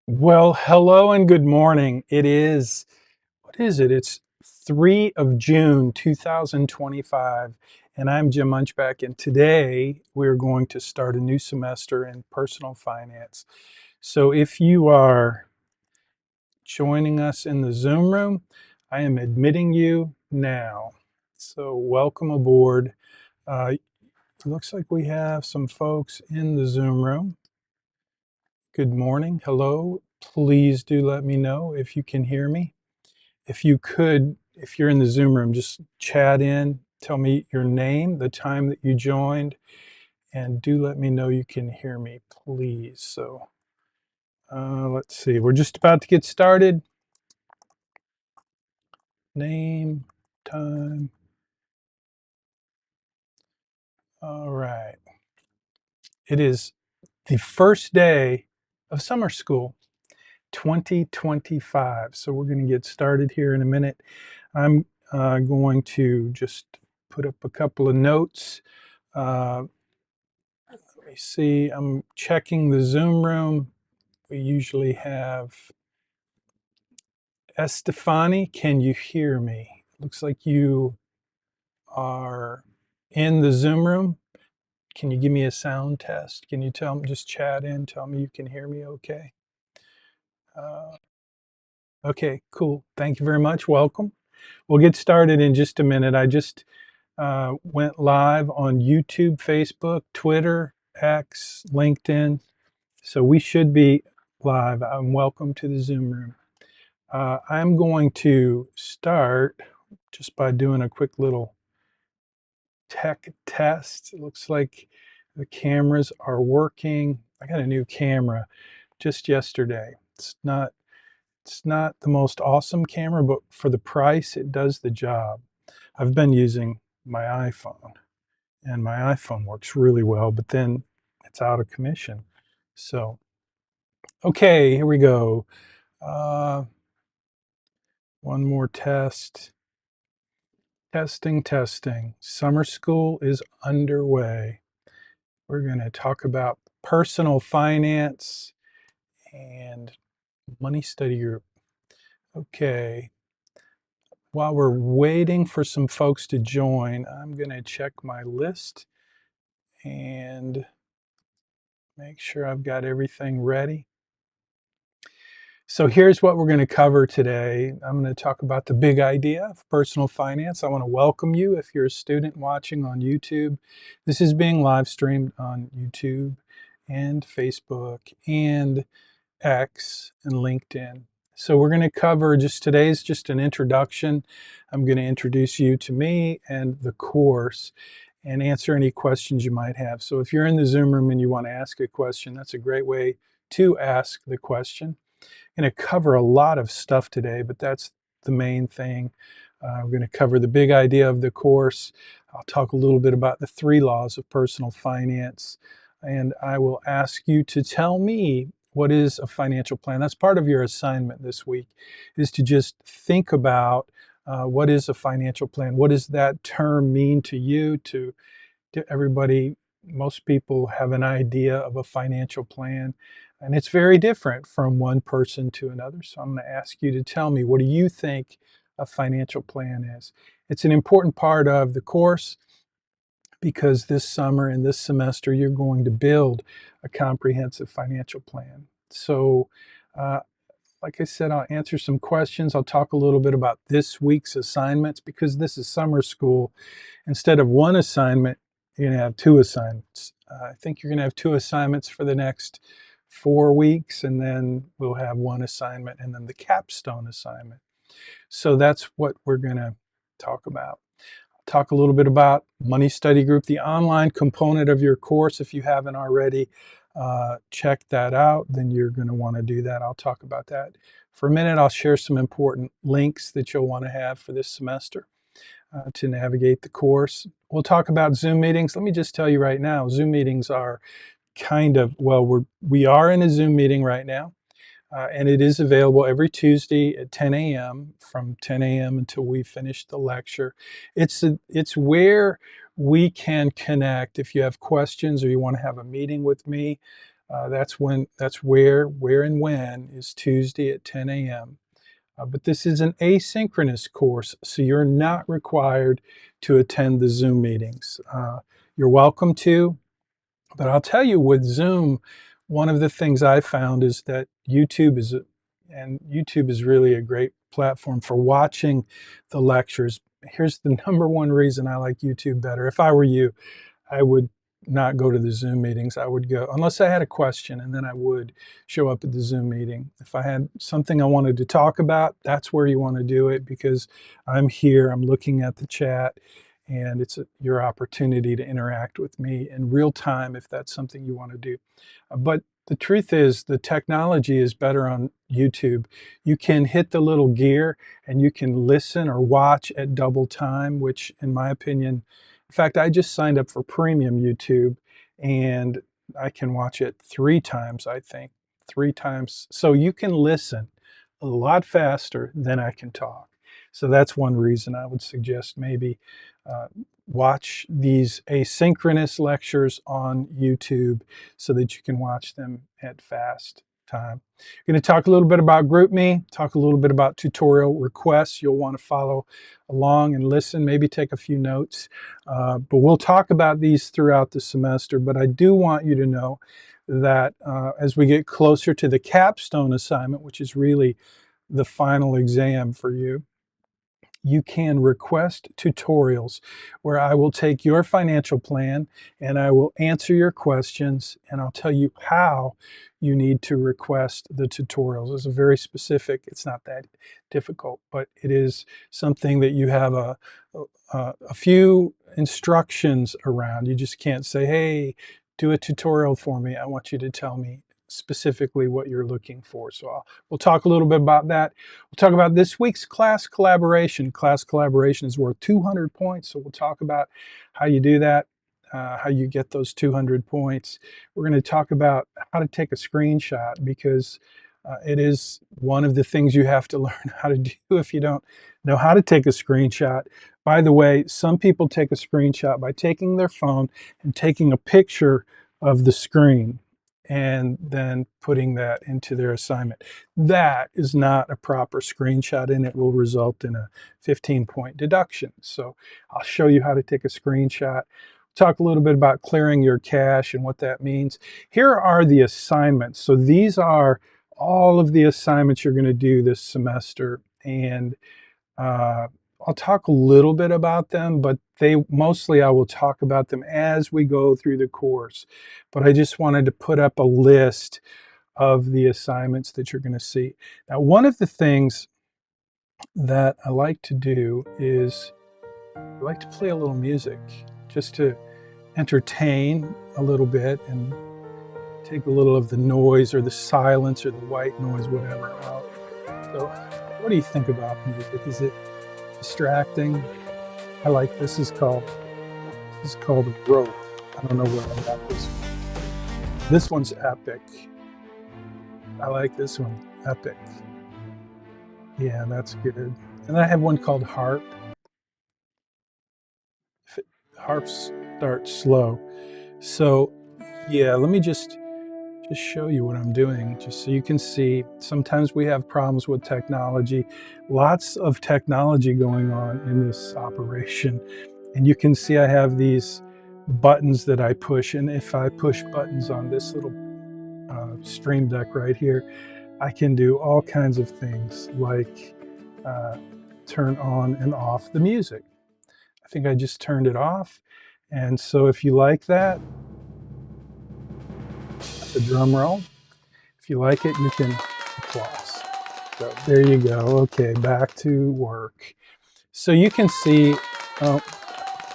Well, hello and good morning. What is it? It's 3 of June, 2025, and I'm Jim Munchbach, and today we're going to start a new semester in personal finance. So if you are joining us in the Zoom room, I am admitting you now. So welcome aboard. It looks like we have some folks in the Zoom room. Good morning. Hello. Please do let me know if you can hear me. If you could, if you're in the Zoom room, just chat in, tell me your name, the time that you joined, and do let me know you can hear me, please. So let's see, we're just about to get started. Name, time. All right. It is the first day of summer school, 2025. So we're going to get started here in a minute. I'm going to just put up a couple of notes. Uh, Let me see. I'm checking the Zoom room. We usually have Estefani. Can you hear me? Looks like you are in the Zoom room. Can you give me a sound test? Can you tell me, just chat in, tell me you can hear me okay? Uh, okay, cool. Thank you very much. Welcome. We'll get started in just a minute. I just went live on YouTube, Facebook, Twitter, X, LinkedIn. So we should be live. Welcome to the Zoom room. I'm going to start just by doing a quick little tech test. It looks like the cameras are working. I got a new camera just yesterday. It's not the most awesome camera, but for the price, it does the job. I've been using my iPhone, and my iPhone works really well, but then it's out of commission. So, okay, here we go. Uh, One more test. Testing. Summer school is underway. We're going to talk about personal finance and money study group. Okay. While we're waiting for some folks to join, I'm going to check my list and make sure I've got everything ready. So here's what we're going to cover today. I'm going to talk about the big idea of personal finance. I want to welcome you if you're a student watching on YouTube. This is being live streamed on YouTube and Facebook and X and LinkedIn. So we're going to cover today's just an introduction. I'm going to introduce you to me and the course and answer any questions you might have. So if you're in the Zoom room and you want to ask a question, that's a great way to ask the question. Going to cover a lot of stuff today, but that's the main thing. We're going to cover the big idea of the course. I'll talk a little bit about the 3 laws of personal finance, and I will ask you to tell me what is a financial plan. That's part of your assignment this week, is to just think about what is a financial plan. What does that term mean to you, to everybody? Most people have an idea of a financial plan, and it's very different from one person to another. So I'm going to ask you to tell me, what do you think a financial plan is? It's an important part of the course because this summer and this semester you're going to build a comprehensive financial plan. So uh, like I said, I'll answer some questions. I'll talk a little bit about this week's assignments because this is summer school. Instead of one assignment, you're going to have 2 assignments. I think you're going to have 2 assignments for the next 4 weeks, and then we'll have 1 assignment and then the capstone assignment. So that's what we're going to talk about. Talk a little bit about Money Study Group, the online component of your course. If you haven't already checked that out, then you're going to want to do that. I'll talk about that. For a minute, I'll share some important links that you'll want to have for this semester to navigate the course. We'll talk about Zoom meetings. Let me just tell you right now, Zoom meetings are we are in a Zoom meeting right now. And it is available every Tuesday at 10 a.m. from 10 a.m. until we finish the lecture. It's where we can connect. If you have questions or you want to have a meeting with me, That's where and when is Tuesday at 10 a.m. But this is an asynchronous course, so you're not required to attend the Zoom meetings. You're welcome to, but I'll tell you with Zoom, one of the things I found is that YouTube is really a great platform for watching the lectures. Here's the number one reason I like YouTube better. If I were you, I would not go to the Zoom meetings. I would go, unless I had a question, and then I would show up at the Zoom meeting. If I had something I wanted to talk about, that's where you want to do it because I'm here, I'm looking at the chat, and it's your opportunity to interact with me in real time if that's something you want to do. But the truth is, the technology is better on YouTube. You can hit the little gear and you can listen or watch at double time, which, in my opinion, in fact, I just signed up for premium YouTube and I can watch it 3 times, I think, 3 times. So you can listen a lot faster than I can talk. So that's one reason I would suggest maybe uh, watch these asynchronous lectures on YouTube so that you can watch them at fast time. I'm going to talk a little bit about GroupMe, talk a little bit about tutorial requests. You'll want to follow along and listen, maybe take a few notes. But we'll talk about these throughout the semester. But I do want you to know that as we get closer to the capstone assignment, which is really the final exam for you, you can request tutorials where I will take your financial plan and I will answer your questions and I'll tell you how you need to request the tutorials. It's a very specific, it's not that difficult, but it is something that you have a few instructions around. You just can't say, hey, do a tutorial for me. I want you to tell me specifically what you're looking for. So we'll talk a little bit about that. We'll talk about this week's class collaboration. Class collaboration is worth 200 points. So we'll talk about how you do that, how you get those 200 points. We're going to talk about how to take a screenshot because it is one of the things you have to learn how to do if you don't know how to take a screenshot. By the way, some people take a screenshot by taking their phone and taking a picture of the screen and then putting that into their assignment. That is not a proper screenshot and it will result in a 15-point deduction. So I'll show you how to take a screenshot. Talk a little bit about clearing your cache and what that means. Here are the assignments. So these are all of the assignments you're going to do this semester, and I'll talk a little bit about them, but mostly I will talk about them as we go through the course. But I just wanted to put up a list of the assignments that you're going to see. Now, one of the things that I like to do is I like to play a little music just to entertain a little bit and take a little of the noise or the silence or the white noise, whatever, out. So what do you think about music? Is it distracting? I like this is called Rope. I don't know where I got this one. This one's epic. I like this one, epic. Yeah, that's good. And I have one called Harp. Harps start slow. So yeah, let me just show you what I'm doing, just so you can see. Sometimes we have problems with technology. Lots of technology going on in this operation. And you can see I have these buttons that I push. And if I push buttons on this little Stream Deck right here, I can do all kinds of things like turn on and off the music. I think I just turned it off. And so if you like that, the drum roll. If you like it, you can applause. So there you go. Okay, back to work. So you can see, oh,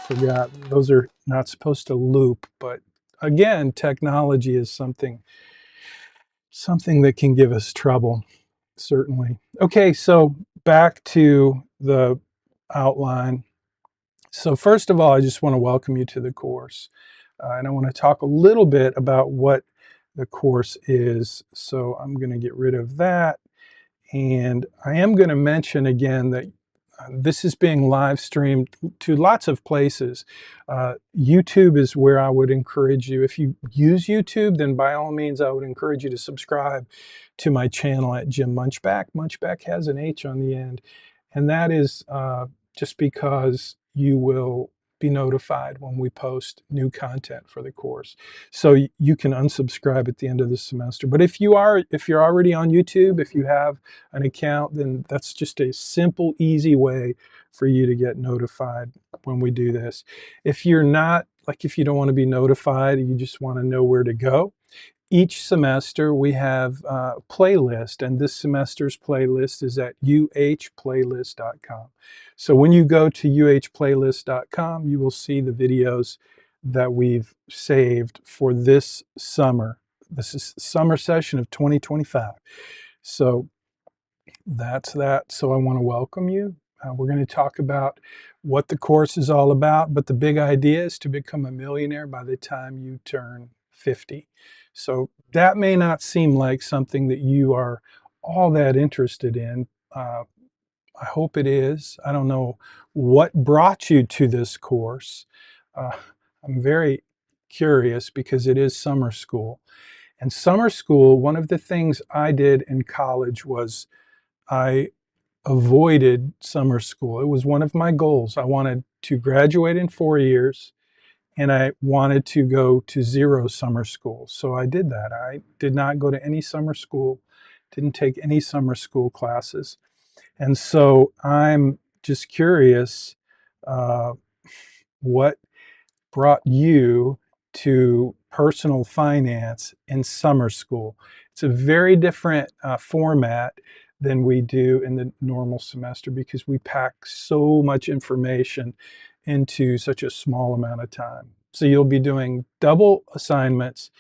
forgot, those are not supposed to loop, but again, technology is something that can give us trouble, certainly. Okay, so back to the outline. So first of all, I just want to welcome you to the course. And I want to talk a little bit about what the course is. So I'm going to get rid of that. And I am going to mention again that This is being live streamed to lots of places. YouTube is where I would encourage you. If you use YouTube, then by all means, I would encourage you to subscribe to my channel at Jim Munchbach. Munchbach has an H on the end, and that is just because you will be notified when we post new content for the course. So you can unsubscribe at the end of the semester. But if you're already on YouTube, if you have an account, then that's just a simple, easy way for you to get notified when we do this. If you're not, like if you don't want to be notified, you just want to know where to go, each semester we have a playlist, and this semester's playlist is at uhplaylist.com. So when you go to uhplaylist.com, you will see the videos that we've saved for this summer. This is summer session of 2025. So that's that. So I want to welcome you. We're going to talk about what the course is all about, but the big idea is to become a millionaire by the time you turn 50. So that may not seem like something that you are all that interested in. I hope it is. I don't know what brought you to this course. Uh, I'm very curious because it is summer school. And summer school, one of the things I did in college was I avoided summer school. It was one of my goals. I wanted to graduate in 4 years, and I wanted to go to zero summer school. So I did that. I did not go to any summer school, didn't take any summer school classes. And so I'm just curious, uh, what brought you to personal finance in summer school? It's a very different format than we do in the normal semester because we pack so much information into such a small amount of time. So you'll be doing double assignments,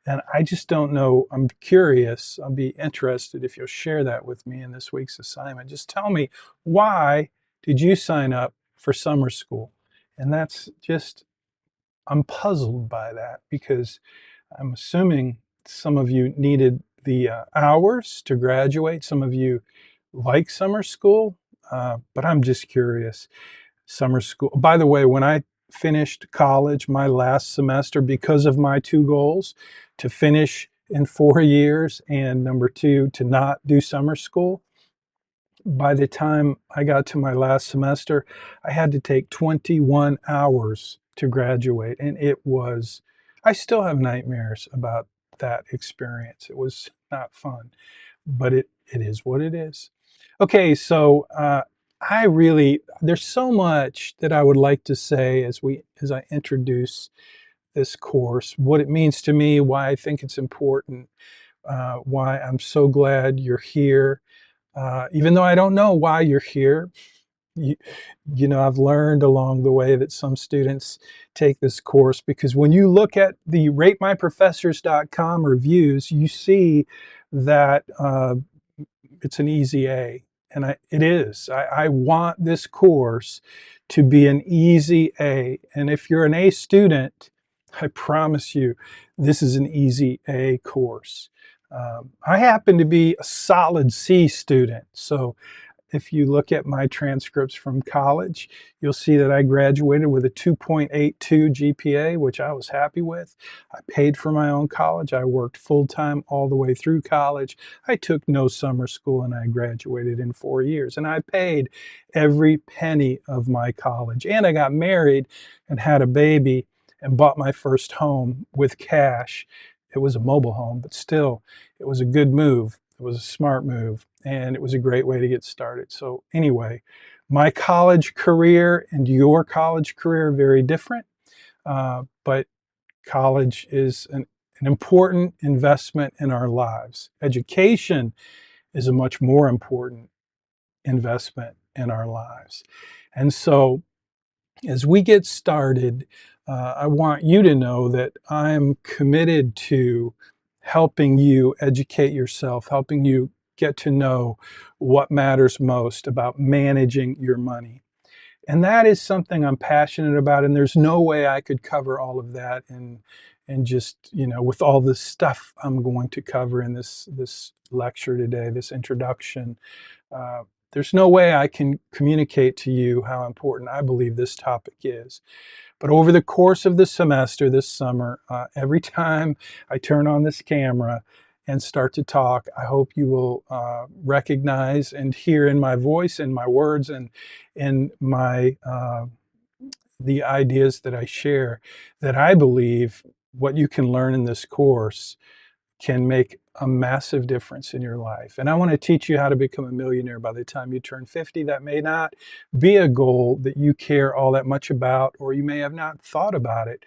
and I just don't know. I'm curious. I'll be interested if you'll share that with me in this week's assignment. Just tell me, why did you sign up for summer school? And that's just, I'm puzzled by that because I'm assuming some of you needed the hours to graduate. Some of you like summer school, but I'm just curious. Summer school. By the way, when I finished college, my last semester, because of my two goals, to finish in 4 years and number two, to not do summer school, by the time I got to my last semester, I had to take 21 hours to graduate. And I still have nightmares about that experience. It was not fun, but it is what it is. Okay, so there's so much that I would like to say as I introduce this course, what it means to me, why I think it's important, why I'm so glad you're here. Even though I don't know why you're here, you, I've learned along the way that some students take this course because when you look at the ratemyprofessors.com reviews, you see that it's an easy A. And it is. I want this course to be an easy A. And if you're an A student, I promise you, this is an easy A course. I happen to be a solid C student. So if you look at my transcripts from college, you'll see that I graduated with a 2.82 GPA, which I was happy with. I paid for my own college. I worked full-time all the way through college. I took no summer school, and I graduated in 4 years. And I paid every penny of my college. And I got married and had a baby and bought my first home with cash. It was a mobile home, but still, it was a good move. It was a smart move, and it was a great way to get started. So anyway, my college career and your college career are very different, but college is an important investment in our lives. Education is a much more important investment in our lives. And so as we get started, I want you to know that I'm committed to helping you educate yourself, helping you get to know what matters most about managing your money. And that is something I'm passionate about, and there's no way I could cover all of that and just, with all the stuff I'm going to cover in this lecture today, this introduction. There's no way I can communicate to you how important I believe this topic is. But over the course of the semester this summer, every time I turn on this camera and start to talk, I hope you will recognize and hear in my voice and my words and in my the ideas that I share that I believe what you can learn in this course can make a massive difference in your life. And I want to teach you how to become a millionaire by the time you turn 50. That may not be a goal that you care all that much about, or you may have not thought about it.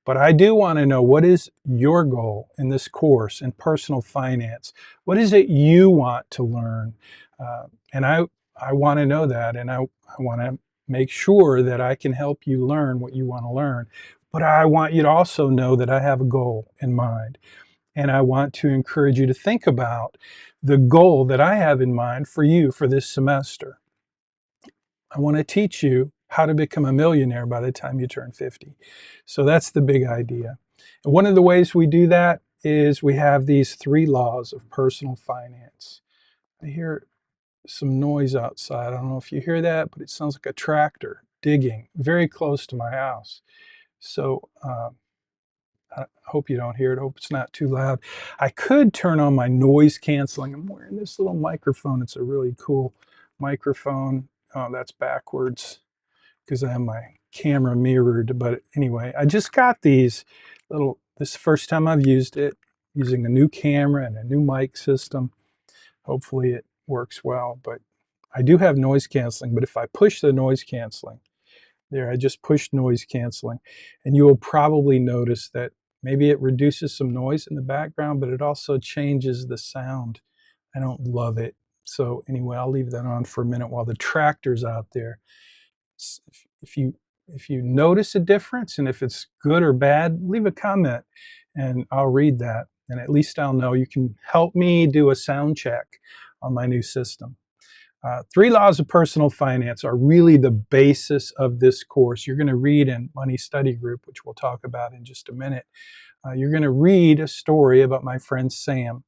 But I do want to know, what is your goal in this course in personal finance? What is it you want to learn? And I want to know that, and I want to make sure that I can help you learn what you want to learn. But I want you to also know that I have a goal in mind. And I want to encourage you to think about the goal that I have in mind for you for this semester. I want to teach you how to become a millionaire by the time you turn 50. So that's the big idea. And one of the ways we do that is we have these 3 laws of personal finance. I hear some noise outside. I don't know if you hear that, but it sounds like a tractor digging very close to my house. So I hope you don't hear it. I hope it's not too loud. I could turn on my noise canceling. I'm wearing this little microphone. It's a really cool microphone. Oh, that's backwards because I have my camera mirrored. But anyway, I just got these little, this is the first time I've used it, using a new camera and a new mic system. Hopefully it works well. But I do have noise canceling. But if I push the noise canceling, there, I just pushed noise canceling, and you will probably notice that maybe it reduces some noise in the background, but it also changes the sound. I don't love it. So anyway, I'll leave that on for a minute while the tractor's out there. If you notice a difference, and if it's good or bad, leave a comment and I'll read that. And at least I'll know you can help me do a sound check on my new system. 3 laws of personal finance are really the basis of this course. You're going to read in Money Study Group, which we'll talk about in just a minute. You're going to read a story about my friend Sam.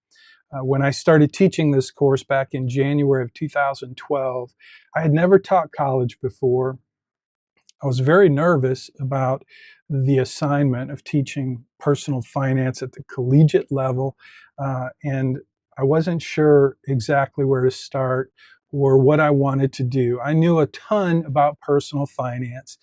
When I started teaching this course back in January of 2012, I had never taught college before. I was very nervous about the assignment of teaching personal finance at the collegiate level, and I wasn't sure exactly where to start or what I wanted to do. I knew a ton about personal finance.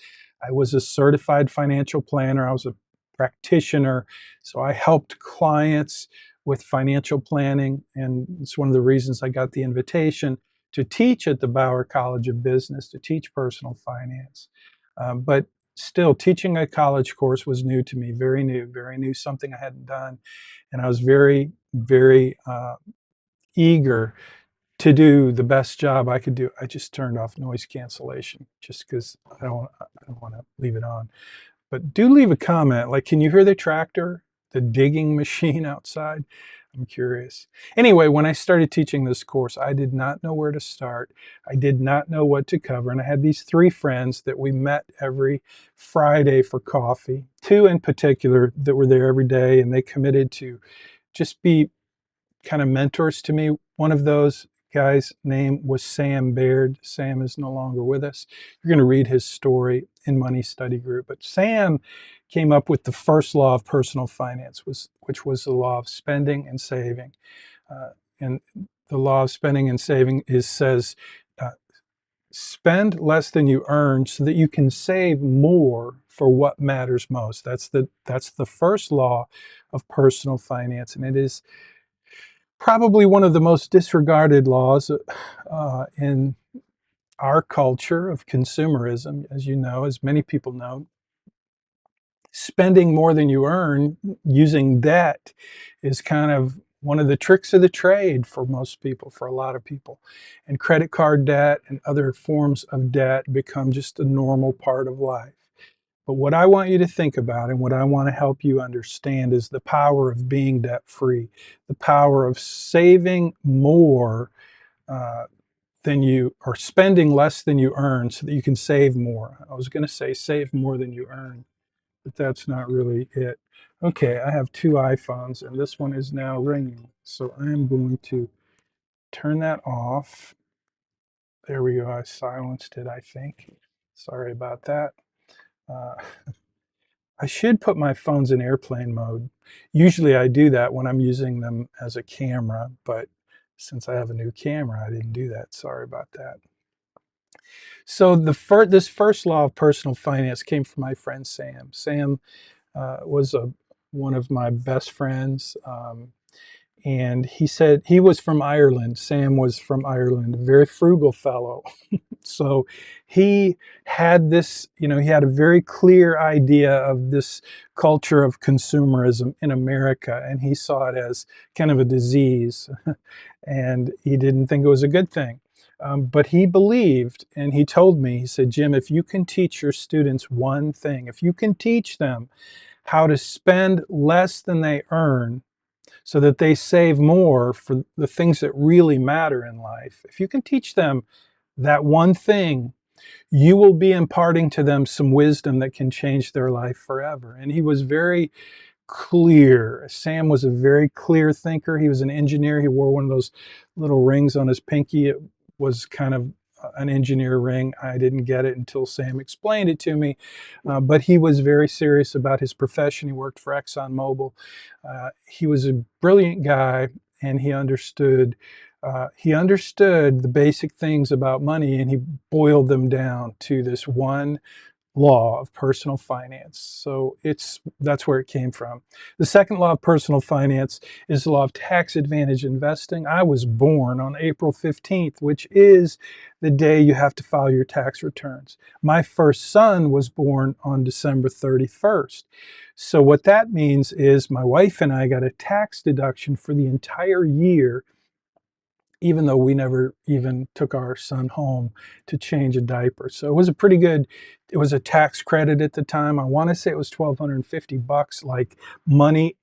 I was a certified financial planner. I was a practitioner, so I helped clients with financial planning, and it's one of the reasons I got the invitation to teach at the Bauer College of Business, to teach personal finance. But still, teaching a college course was new to me, very new, something I hadn't done. And I was very, very eager to do the best job I could do. I just turned off noise cancellation just because I don't want to leave it on. But do leave a comment. Like, can you hear the tractor, the digging machine outside? I'm curious. Anyway, when I started teaching this course, I did not know where to start. I did not know what to cover. And I had these 3 friends that we met every Friday for coffee, 2 in particular that were there every day, and they committed to just be kind of mentors to me. One of those guy's name was Sam Baird. Sam is no longer with us. You're going to read his story in Money Study Group. But Sam came up with the first law of personal finance, which was the law of spending and saving. And the law of spending and saving says, uh, spend less than you earn so that you can save more for what matters most. That's the first law of personal finance, and it is probably one of the most disregarded laws in our culture of consumerism. As you know, as many people know, spending more than you earn using debt is kind of one of the tricks of the trade for most people, for a lot of people. And credit card debt and other forms of debt become just a normal part of life. But what I want you to think about, and what I want to help you understand, is the power of being debt free, the power of saving more uh, than you, or spending less than you earn so that you can save more. I was going to say save more than you earn, but that's not really it. Okay, I have 2 iPhones, and this one is now ringing. So I am going to turn that off. There we go. I silenced it, I think. Sorry about that. Uh, I should put my phones in airplane mode. Usually I do that when I'm using them as a camera, but since I have a new camera, I didn't do that. Sorry about that. So this first law of personal finance came from my friend Sam. Sam was one of my best friends. And he said he was from Ireland. Sam was from Ireland, a very frugal fellow. So he had this, he had a very clear idea of this culture of consumerism in America, and he saw it as kind of a disease, and he didn't think it was a good thing. But he believed, and he told me, he said, Jim, if you can teach your students one thing, if you can teach them how to spend less than they earn, so that they save more for the things that really matter in life. If you can teach them that one thing, you will be imparting to them some wisdom that can change their life forever. And he was very clear. Sam was a very clear thinker. He was an engineer. He wore one of those little rings on his pinky. It was kind of an engineer ring. I didn't get it until Sam explained it to me. But he was very serious about his profession. He worked for ExxonMobil. He was a brilliant guy, and he understood the basic things about money, and he boiled them down to this one law of personal finance. So that's where it came from. The second law of personal finance is the law of tax advantage investing. I was born on April 15th, which is the day you have to file your tax returns. My first son was born on December 31st. So what that means is my wife and I got a tax deduction for the entire year, even though we never even took our son home to change a diaper. So it was it was a tax credit at the time. I want to say it was $1,250, like money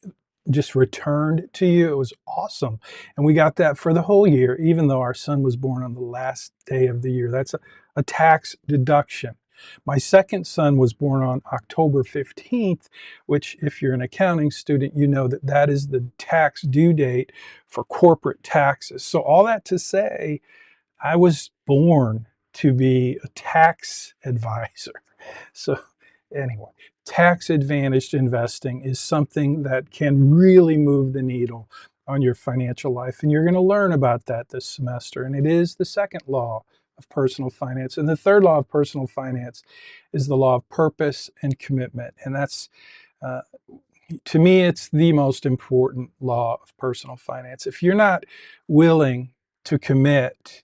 just returned to you. It was awesome. And we got that for the whole year, even though our son was born on the last day of the year. That's a tax deduction. My second son was born on October 15th, which, if you're an accounting student, you know that that is the tax due date for corporate taxes. So all that to say, I was born to be a tax advisor. So anyway, tax advantaged investing is something that can really move the needle on your financial life. And you're going to learn about that this semester. And it is the second law of personal finance. And the third law of personal finance is the law of purpose and commitment. And that's, uh, to me, it's the most important law of personal finance. If you're not willing to commit,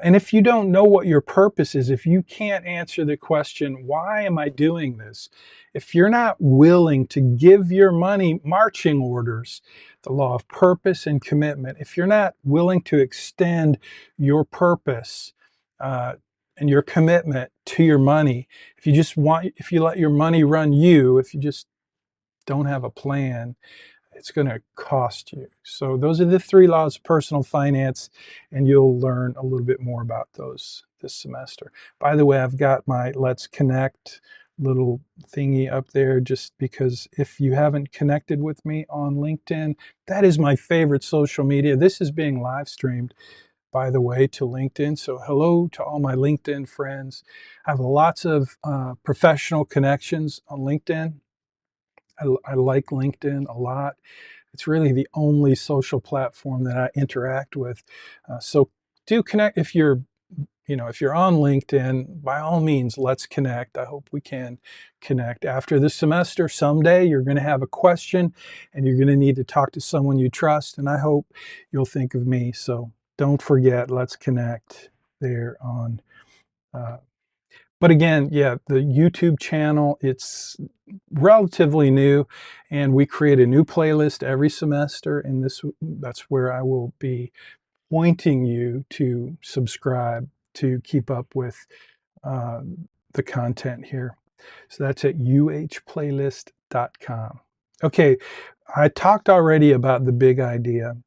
and if you don't know what your purpose is, if you can't answer the question, why am I doing this? If you're not willing to give your money marching orders, the law of purpose and commitment, if you're not willing to extend your purpose and your commitment to your money, if you let your money run you, if you just don't have a plan, it's going to cost you. So those are the three laws of personal finance, and you'll learn a little bit more about those this semester. By the way, I've got my Let's Connect little thingy up there, just because if you haven't connected with me on LinkedIn, that is my favorite social media. This is being live streamed, by the way, to LinkedIn. So hello to all my LinkedIn friends. I have lots of professional connections on LinkedIn. I like LinkedIn a lot. It's really the only social platform that I interact with. So do connect if you're, if you're on LinkedIn, by all means, let's connect. I hope we can connect. After this semester, someday you're going to have a question and you're going to need to talk to someone you trust. And I hope you'll think of me. So don't forget, let's connect there on but again, yeah, the YouTube channel, it's relatively new, and we create a new playlist every semester, and that's where I will be pointing you to subscribe to keep up with uh, the content here. So that's at uhplaylist.com. Okay, I talked already about the big idea,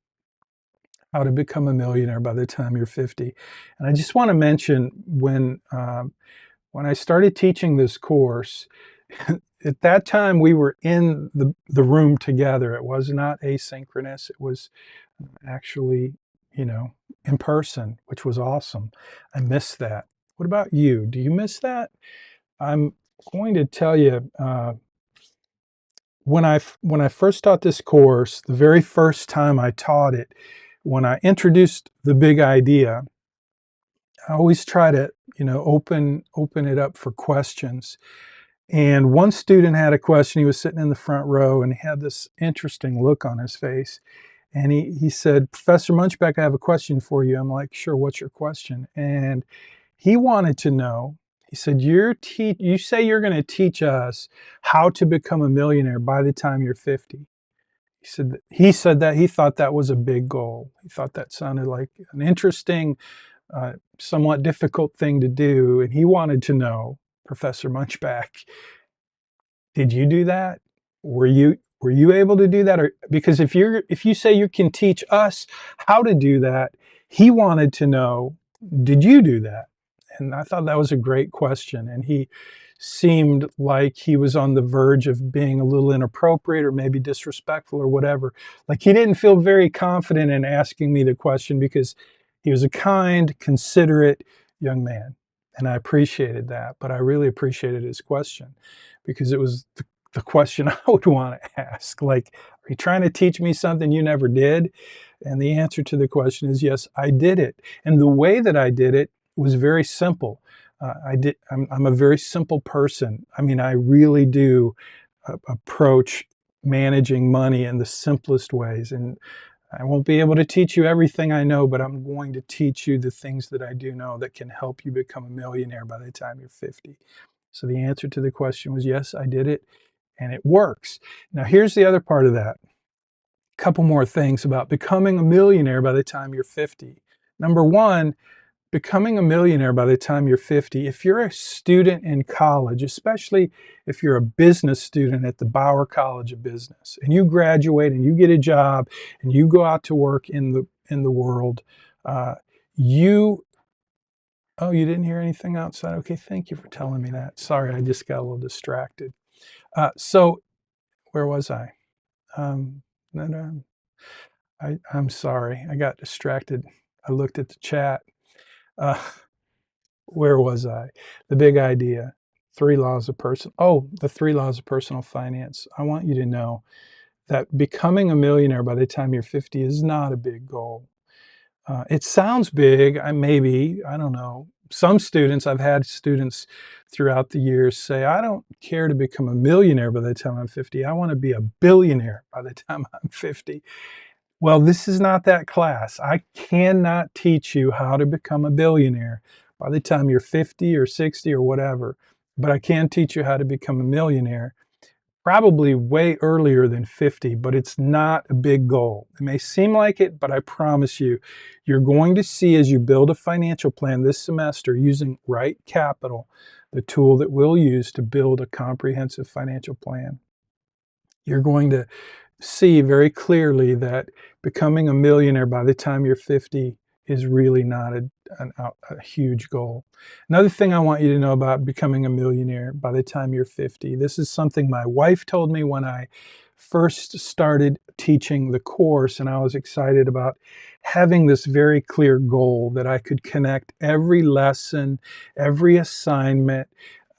how to become a millionaire by the time you're 50. And I just want to mention when I started teaching this course, at that time we were in the room together. It was not asynchronous. It was actually you know, in person, which was awesome. I miss that. What about you? Do you miss that? I'm going to tell you, when I first taught this course, the very first time I taught it, when I introduced the big idea, I always try to, open it up for questions. And one student had a question. He was sitting in the front row and he had this interesting look on his face. And he said, "Professor Munchbach, I have a question for you." I'm like, "Sure, what's your question?" And he wanted to know, he said, you say you're going to teach us how to become a millionaire by the time you're 50. He said that he thought that was a big goal. He thought that sounded like an interesting, somewhat difficult thing to do. And he wanted to know, Professor Munchbach, did you do that? Were you able to do that? Or because if you say you can teach us how to do that, he wanted to know, did you do that? And I thought that was a great question. And he seemed like he was on the verge of being a little inappropriate or maybe disrespectful or whatever. Like he didn't feel very confident in asking me the question because he was a kind, considerate young man. And I appreciated that. But I really appreciated his question because it was the question I would want to ask. Like, are you trying to teach me something you never did? And the answer to the question is yes, I did it. And the way that I did it was very simple. I'm a very simple person. I mean, I really do approach managing money in the simplest ways. And I won't be able to teach you everything I know, but I'm going to teach you the things that I do know that can help you become a millionaire by the time you're 50. So the answer to the question was yes, I did it, and it works. Now, here's the other part of that. A couple more things about becoming a millionaire by the time you're 50. Number one, becoming a millionaire by the time you're 50, if you're a student in college, especially if you're a business student at the Bauer College of Business, and you graduate and you get a job and you go out to work in the world, you oh, you didn't hear anything outside? Okay, thank you for telling me that. Sorry, I just got a little distracted. So where was I? No, no, I'm sorry. I got distracted. I looked at the chat. Uh, where was I? The big idea. The 3 laws of personal finance. I want you to know that becoming a millionaire by the time you're 50 is not a big goal. It sounds big, I don't know. I've had students throughout the years say, I don't care to become a millionaire by the time I'm 50. I want to be a billionaire by the time I'm 50. Well, this is not that class. I cannot teach you how to become a billionaire by the time you're 50 or 60 or whatever, but I can teach you how to become a millionaire probably way earlier than 50, but it's not a big goal. It may seem like it, but I promise you, you're going to see as you build a financial plan this semester using Right Capital, the tool that we'll use to build a comprehensive financial plan. You're going to see very clearly that becoming a millionaire by the time you're 50 is really not a huge goal. Another thing I want you to know about becoming a millionaire by the time you're 50, this is something my wife told me when I first started teaching the course, and I was excited about having this very clear goal that I could connect every lesson, every assignment.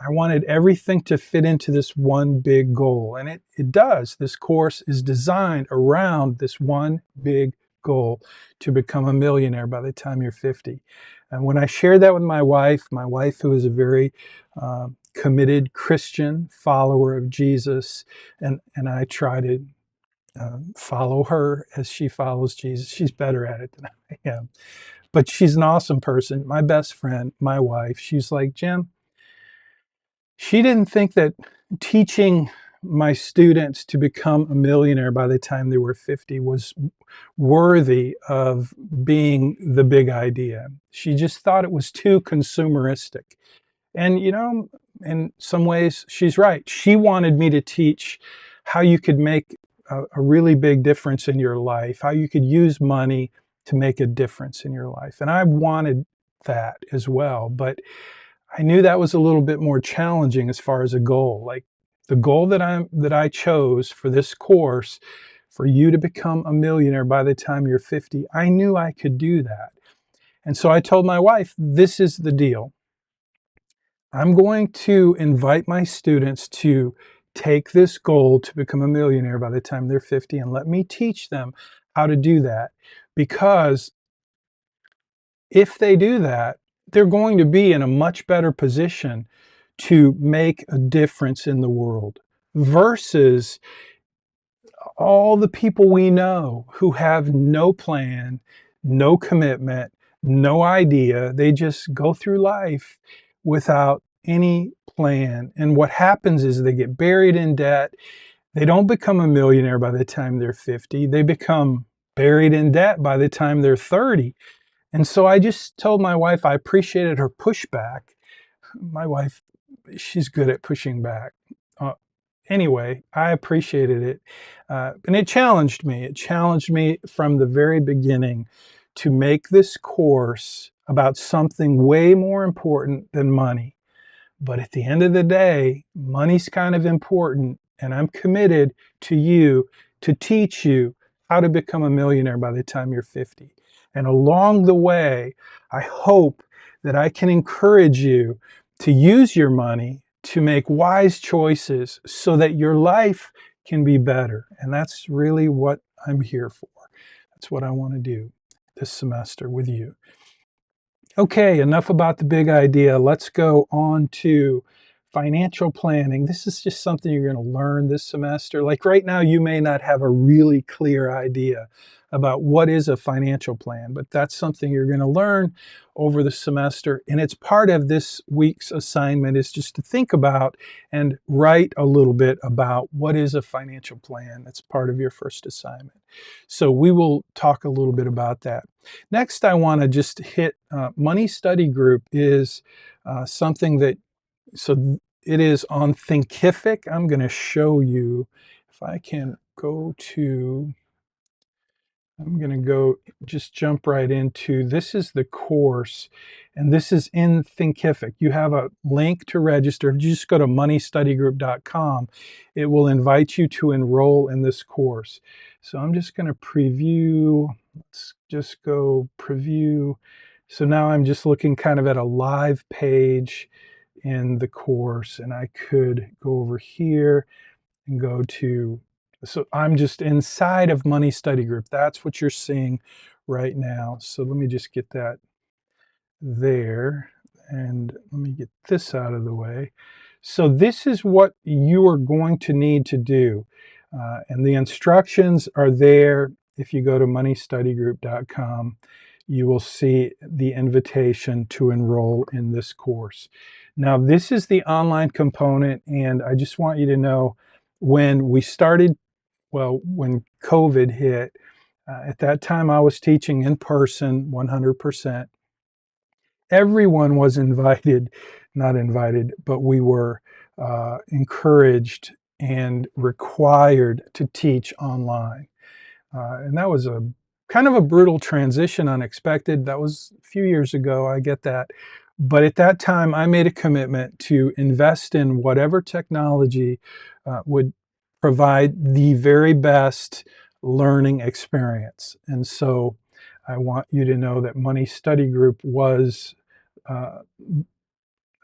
I wanted everything to fit into this one big goal, and it does. This course is designed around this one big goal to become a millionaire by the time you're 50. And when I shared that with my wife, who is a very committed Christian follower of Jesus, and I try to follow her as she follows Jesus. She's better at it than I am. But she's an awesome person, my best friend, my wife. She's like, Jim, she didn't think that teaching my students to become a millionaire by the time they were 50 was worthy of being the big idea. She just thought it was too consumeristic. And, in some ways, she's right. She wanted me to teach how you could make a really big difference in your life, how you could use money to make a difference in your life. And I wanted that as well. But I knew that was a little bit more challenging as far as a goal. Like the goal that I chose for this course for you to become a millionaire by the time you're 50. I knew I could do that. And so I told my wife, this is the deal. I'm going to invite my students to take this goal to become a millionaire by the time they're 50 and let me teach them how to do that. Because if they do that, they're going to be in a much better position to make a difference in the world versus all the people we know who have no plan, no commitment, no idea. They just go through life without any plan. And what happens is they get buried in debt. They don't become a millionaire by the time they're 50. They become buried in debt by the time they're 30. And so I just told my wife I appreciated her pushback. My wife, she's good at pushing back. Anyway, I appreciated it. And it challenged me. It challenged me from the very beginning to make this course about something way more important than money. But at the end of the day, money's kind of important, and I'm committed to you to teach you how to become a millionaire by the time you're 50. And along the way, I hope that I can encourage you to use your money to make wise choices so that your life can be better. And that's really what I'm here for. That's what I want to do this semester with you. Okay, enough about the big idea. Let's go on to financial planning. This is just something you're going to learn this semester. Like right now, you may not have a really clear idea about what is a financial plan, but that's something you're going to learn over the semester. And it's part of this week's assignment is just to think about and write a little bit about what is a financial plan. That's part of your first assignment. So we will talk a little bit about that. Next, I want to just hit Money Study Group is something that, so it is on Thinkific. I'm going to show you if I can go to, I'm going to go just jump right into, this is the course, and this is in Thinkific. You have a link to register. If you just go to moneystudygroup.com, it will invite you to enroll in this course. So I'm just going to preview. Let's just go preview. So now I'm just looking kind of at a live page in the course, and I could go over here and go to, so I'm just inside of Money Study Group. That's what you're seeing right now. So let me just get that there. And let me get this out of the way. So this is what you are going to need to do. And the instructions are there. If you go to moneystudygroup.com, you will see the invitation to enroll in this course. Now, this is the online component, and I just want you to know when we started, well, when COVID hit, at that time I was teaching in person 100%. Everyone was invited, not invited, but we were encouraged and required to teach online. And that was a kind of a brutal transition, unexpected. That was a few years ago, I get that. But at that time, I made a commitment to invest in whatever technology would provide the very best learning experience. And so I want you to know that Money Study Group was uh,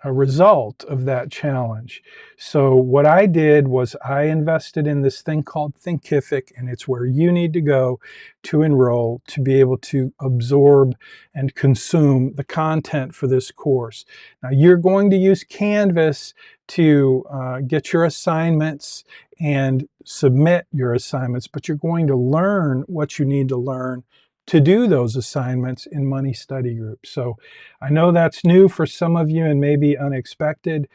a result of that challenge. So what I did was I invested in this thing called Thinkific, and it's where you need to go to enroll to be able to absorb and consume the content for this course. Now you're going to use Canvas to get your assignments and submit your assignments, but you're going to learn what you need to learn to do those assignments in Money Study Group. So I know that's new for some of you and maybe unexpected.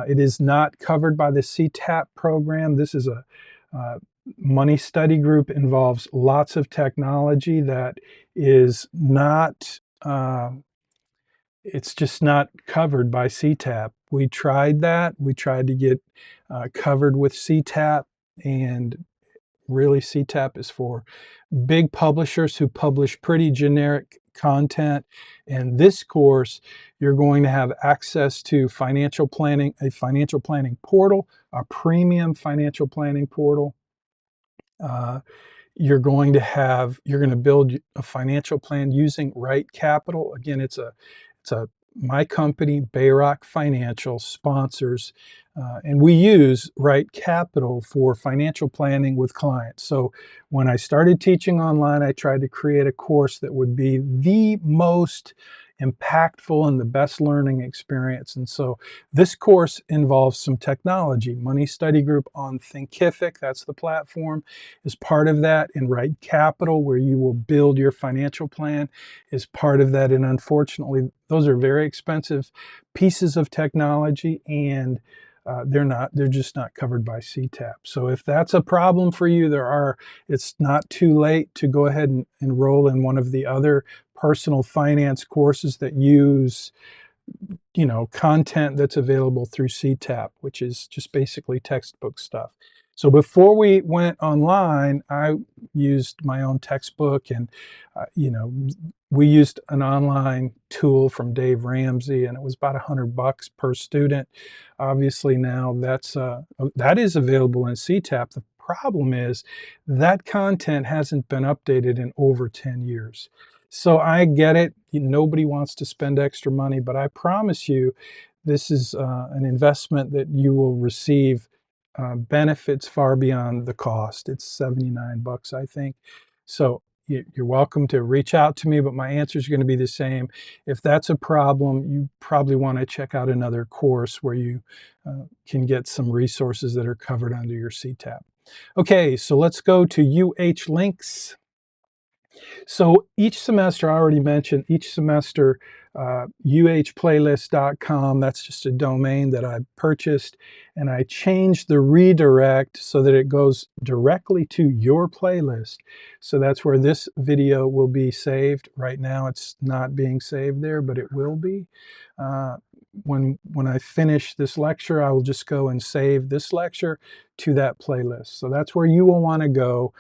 It is not covered by the CTAP program. This is a Money Study Group involves lots of technology that is not, it's just not covered by CTAP. We tried that. We tried to get covered with CTAP, and really CTAP is for big publishers who publish pretty generic content. In this course, you're going to have access to financial planning, a financial planning portal, a premium financial planning portal. you're going to build a financial plan using Right Capital. Again, it's my company, Bayrock Financial, sponsors, and we use Right Capital for financial planning with clients. So when I started teaching online, I tried to create a course that would be the most impactful and the best learning experience. And so this course involves some technology. Money Study Group on Thinkific, that's the platform, is part of that. And Right Capital, where you will build your financial plan, is part of that. And unfortunately, those are very expensive pieces of technology, and they're just not covered by CTAP. So if that's a problem for you, it's not too late to go ahead and enroll in one of the other personal finance courses that use content that's available through CTAP, which is just basically textbook stuff. So before we went online, I used my own textbook, and we used an online tool from Dave Ramsey, and it was about $100 per student. Obviously now that is available in CTAP. The problem is that content hasn't been updated in over 10 years. So I get it. Nobody wants to spend extra money, but I promise you, this is an investment that you will receive benefits far beyond the cost. It's $79, I think. So you're welcome to reach out to me, but my answer is going to be the same. If that's a problem, you probably want to check out another course where you can get some resources that are covered under your CTAP. Okay, so let's go to UH links. So each semester, I already mentioned, each semester, uhplaylist.com, that's just a domain that I purchased, and I changed the redirect so that it goes directly to your playlist. So that's where this video will be saved. Right now it's not being saved there, but it will be. When I finish this lecture, I will just go and save this lecture to that playlist. So that's where you will want to go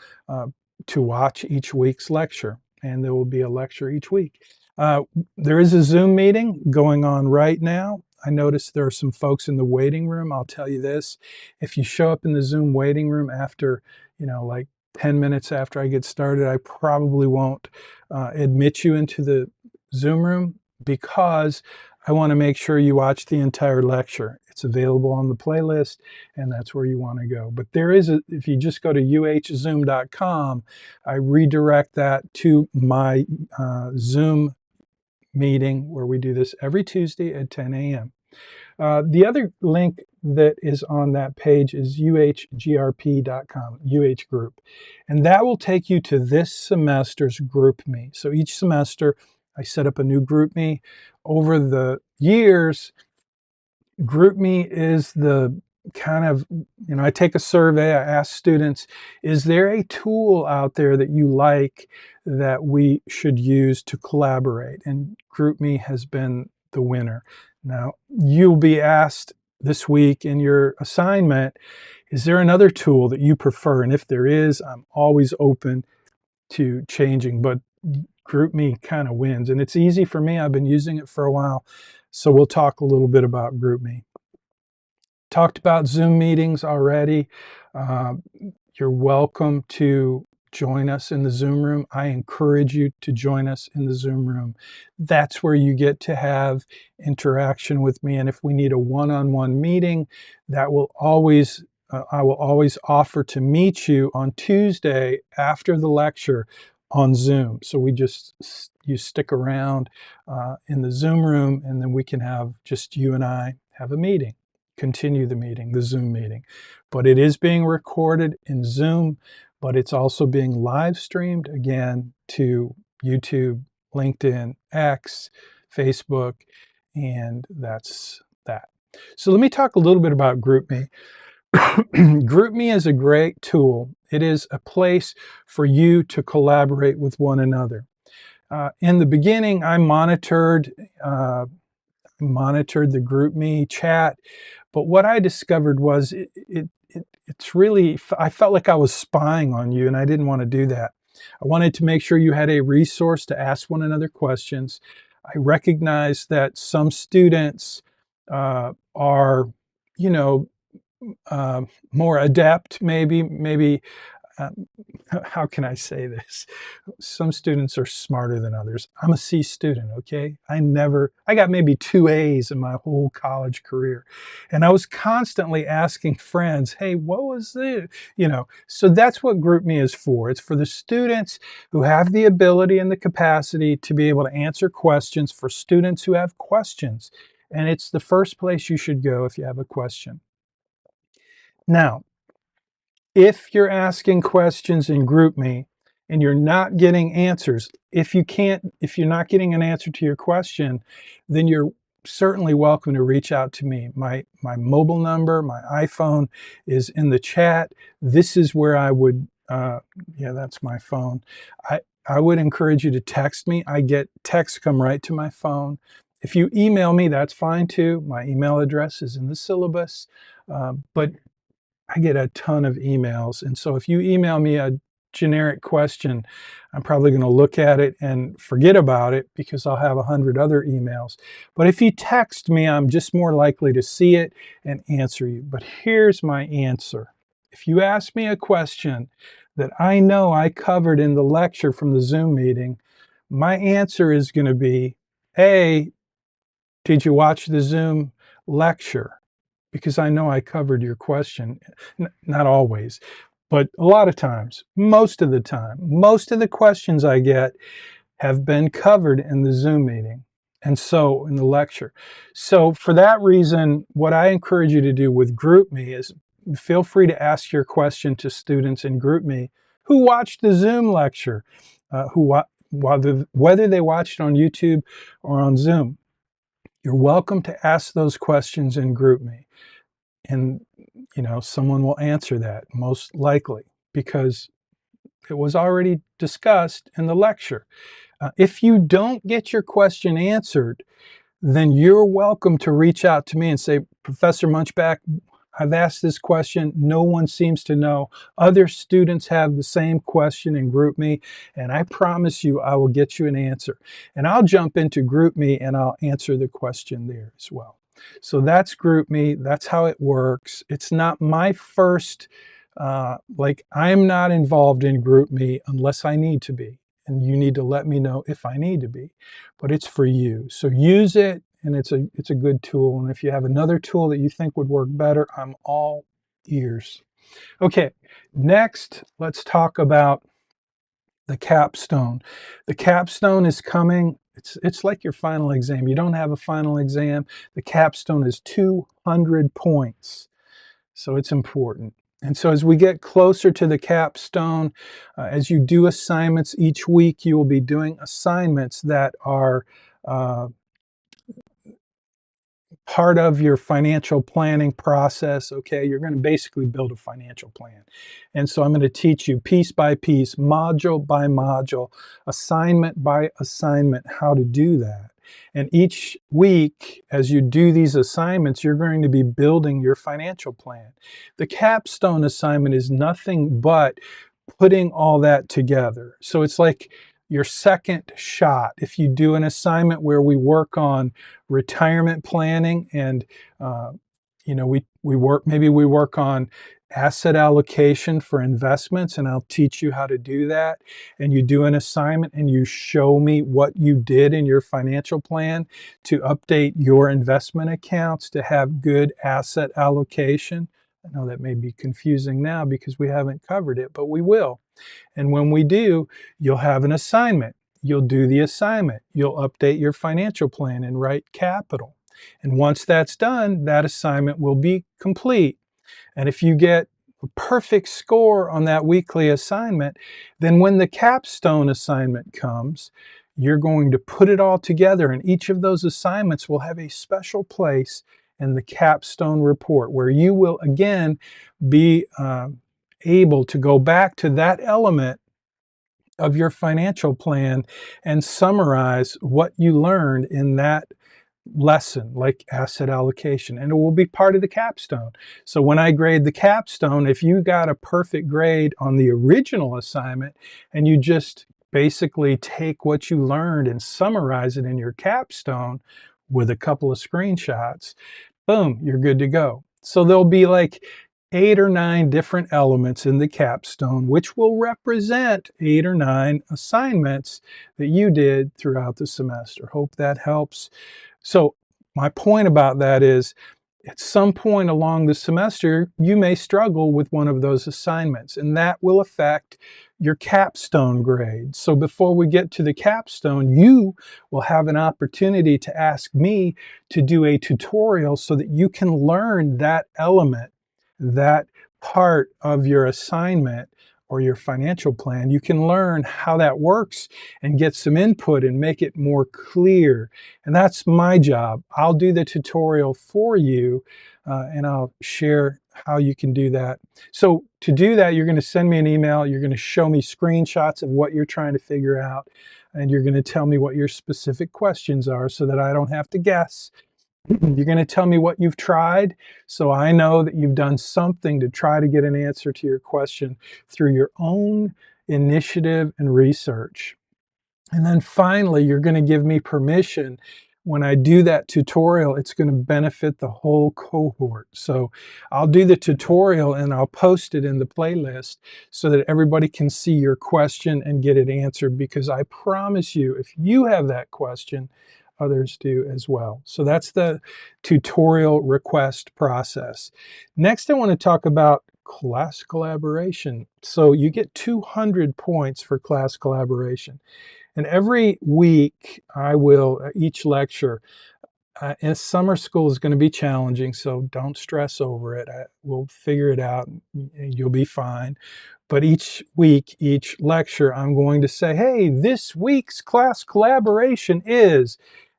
to watch each week's lecture, and there will be a lecture each week. There is a Zoom meeting going on right now. I noticed there are some folks in the waiting room. I'll tell you this, if you show up in the Zoom waiting room after, like 10 minutes after I get started, I probably won't admit you into the Zoom room, because I want to make sure you watch the entire lecture. It's available on the playlist, and that's where you want to go. But if you just go to uhzoom.com, I redirect that to my Zoom meeting where we do this every Tuesday at 10 a.m. The other link that is on that page is uhgrp.com, UH Group. And that will take you to this semester's GroupMe. So each semester, I set up a new GroupMe. Over the years, GroupMe is the kind of, I take a survey, I ask students, is there a tool out there that you like that we should use to collaborate? And GroupMe has been the winner. Now, you'll be asked this week in your assignment, is there another tool that you prefer? And if there is, I'm always open to changing, but GroupMe kind of wins. And it's easy for me. I've been using it for a while. So we'll talk a little bit about GroupMe. Talked about Zoom meetings already. You're welcome to join us in the Zoom room. I encourage you to join us in the Zoom room. That's where you get to have interaction with me. And if we need a one-on-one meeting, I will always offer to meet you on Tuesday after the lecture on Zoom. So you stick around in the Zoom room, and then we can have just you and I have a meeting. Continue the meeting, the Zoom meeting. But it is being recorded in Zoom, but it's also being live streamed again to YouTube, LinkedIn, X, Facebook, and that's that. So let me talk a little bit about GroupMe. GroupMe is a great tool. It is a place for you to collaborate with one another. In the beginning, I monitored the GroupMe chat, but what I discovered was it's really, I felt like I was spying on you, and I didn't want to do that. I wanted to make sure you had a resource to ask one another questions. I recognize that some students are, more adept, maybe how can I say this? Some students are smarter than others. I'm a C student, okay? I got maybe 2 A's in my whole college career. And I was constantly asking friends, hey, what was it? So that's what GroupMe is for. It's for the students who have the ability and the capacity to be able to answer questions for students who have questions. And it's the first place you should go if you have a question. Now, if you're asking questions in GroupMe and you're not getting answers, if you're not getting an answer to your question, then you're certainly welcome to reach out to me. My mobile number, my iPhone is in the chat. This is where I would, yeah, that's my phone. I would encourage you to text me. I get texts come right to my phone. If you email me, that's fine too. My email address is in the syllabus. But I get a ton of emails. And so if you email me a generic question, I'm probably going to look at it and forget about it because I'll have 100 other emails. But if you text me, I'm just more likely to see it and answer you. But here's my answer. If you ask me a question that I know I covered in the lecture from the Zoom meeting, my answer is going to be, A, did you watch the Zoom lecture? Because I know I covered your question. Not always, but a lot of times, most of the time, most of the questions I get have been covered in the Zoom meeting and so in the lecture. So for that reason, what I encourage you to do with GroupMe is feel free to ask your question to students in GroupMe who watched the Zoom lecture, whether they watched it on YouTube or on Zoom. You're welcome to ask those questions in GroupMe. And, someone will answer that most likely because it was already discussed in the lecture. If you don't get your question answered, then you're welcome to reach out to me and say, Professor Munchbach, I've asked this question. No one seems to know. Other students have the same question in GroupMe, and I promise you I will get you an answer. And I'll jump into GroupMe and I'll answer the question there as well. So that's GroupMe. That's how it works. It's not my first, I'm not involved in GroupMe unless I need to be. And you need to let me know if I need to be. But it's for you. So use it, and it's a good tool. And if you have another tool that you think would work better, I'm all ears. Okay, next, let's talk about the capstone. The capstone is coming. It's like your final exam. You don't have a final exam. The capstone is 200 points. So it's important. And so as we get closer to the capstone, as you do assignments each week, you will be doing assignments that are part of your financial planning process. Okay, you're going to basically build a financial plan. And so I'm going to teach you piece by piece, module by module, assignment by assignment, how to do that. And each week, as you do these assignments, you're going to be building your financial plan. The capstone assignment is nothing but putting all that together. So it's like your second shot. If you do an assignment where we work on retirement planning and we work on asset allocation for investments, and I'll teach you how to do that. And you do an assignment and you show me what you did in your financial plan to update your investment accounts to have good asset allocation. I know that may be confusing now because we haven't covered it, but we will. And when we do, you'll have an assignment. You'll do the assignment. You'll update your financial plan and write capital. And once that's done, that assignment will be complete. And if you get a perfect score on that weekly assignment, then when the capstone assignment comes, you're going to put it all together, and each of those assignments will have a special place in the capstone report where you will again be able to go back to that element of your financial plan and summarize what you learned in that lesson, like asset allocation, and it will be part of the capstone. So when I grade the capstone, if you got a perfect grade on the original assignment and you just basically take what you learned and summarize it in your capstone with a couple of screenshots, boom, you're good to go. So there'll be like 8 or 9 different elements in the capstone, which will represent 8 or 9 assignments that you did throughout the semester. Hope that helps. So my point about that is, at some point along the semester, you may struggle with one of those assignments, and that will affect your capstone grade. So before we get to the capstone, you will have an opportunity to ask me to do a tutorial so that you can learn that element, that part of your assignment or your financial plan. You can learn how that works and get some input and make it more clear. And that's my job. I'll do the tutorial for you, and I'll share how you can do that. So to do that, you're going to send me an email. You're going to show me screenshots of what you're trying to figure out. And you're going to tell me what your specific questions are so that I don't have to guess. You're going to tell me what you've tried, so I know that you've done something to try to get an answer to your question through your own initiative and research. And then finally, you're going to give me permission. When I do that tutorial, it's going to benefit the whole cohort. So I'll do the tutorial and I'll post it in the playlist so that everybody can see your question and get it answered, because I promise you, if you have that question, others do as well. So that's the tutorial request process. Next, I want to talk about class collaboration. So you get 200 points for class collaboration. And every week I will, each lecture, and summer school is going to be challenging, so don't stress over it. We'll figure it out and you'll be fine. But each week, each lecture, I'm going to say, hey, this week's class collaboration is,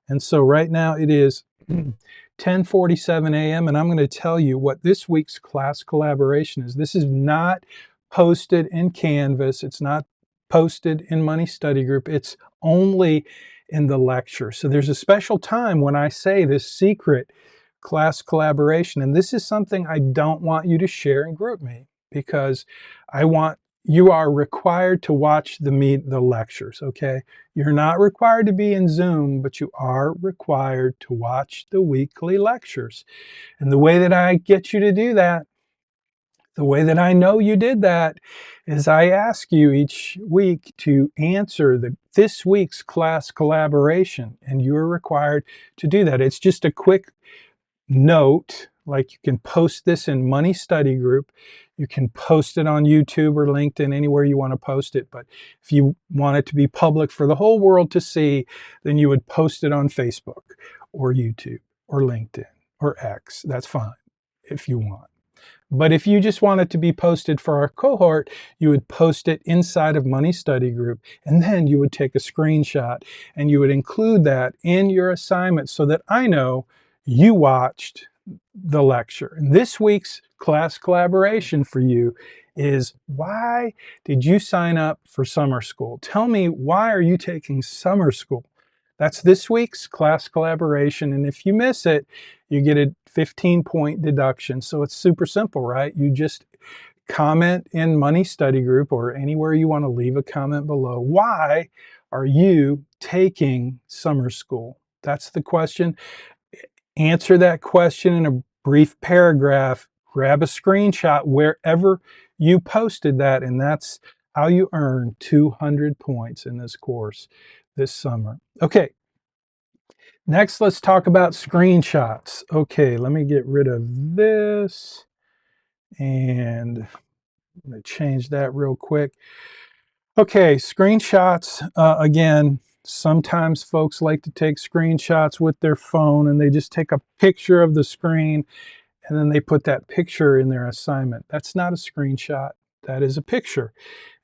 and so right now it is 10:47 a.m. and I'm going to tell you what this week's class collaboration is. This is not posted in Canvas. It's not posted in Money Study Group. It's only in the lecture. So there's a special time when I say this secret class collaboration, and this is something I don't want you to share in GroupMe, because you are required to watch the lectures, okay? You're not required to be in Zoom, but you are required to watch the weekly lectures. And the way that I get you to do that, the way that I know you did that, is I ask you each week to answer this week's class collaboration, and you're required to do that. It's just a quick note, like you can post this in Money Study Group. You can post it on YouTube or LinkedIn, anywhere you want to post it. But if you want it to be public for the whole world to see, then you would post it on Facebook or YouTube or LinkedIn or X. That's fine if you want. But if you just want it to be posted for our cohort, you would post it inside of Money Study Group, and then you would take a screenshot and you would include that in your assignment so that I know you watched the lecture. And this week's class collaboration for you is, why did you sign up for summer school? Tell me, why are you taking summer school? That's this week's class collaboration, and if you miss it, you get a 15-point deduction. So it's super simple, right? You just comment in Money Study Group or anywhere you want to leave a comment below. Why are you taking summer school? That's the question. Answer that question in a brief paragraph. Grab a screenshot wherever you posted that, and that's how you earn 200 points in this course this summer. Okay, next let's talk about screenshots. Okay, let me get rid of this, and I'm going to change that real quick. Okay, screenshots, again, sometimes folks like to take screenshots with their phone and they just take a picture of the screen and then they put that picture in their assignment. That's not a screenshot, that is a picture.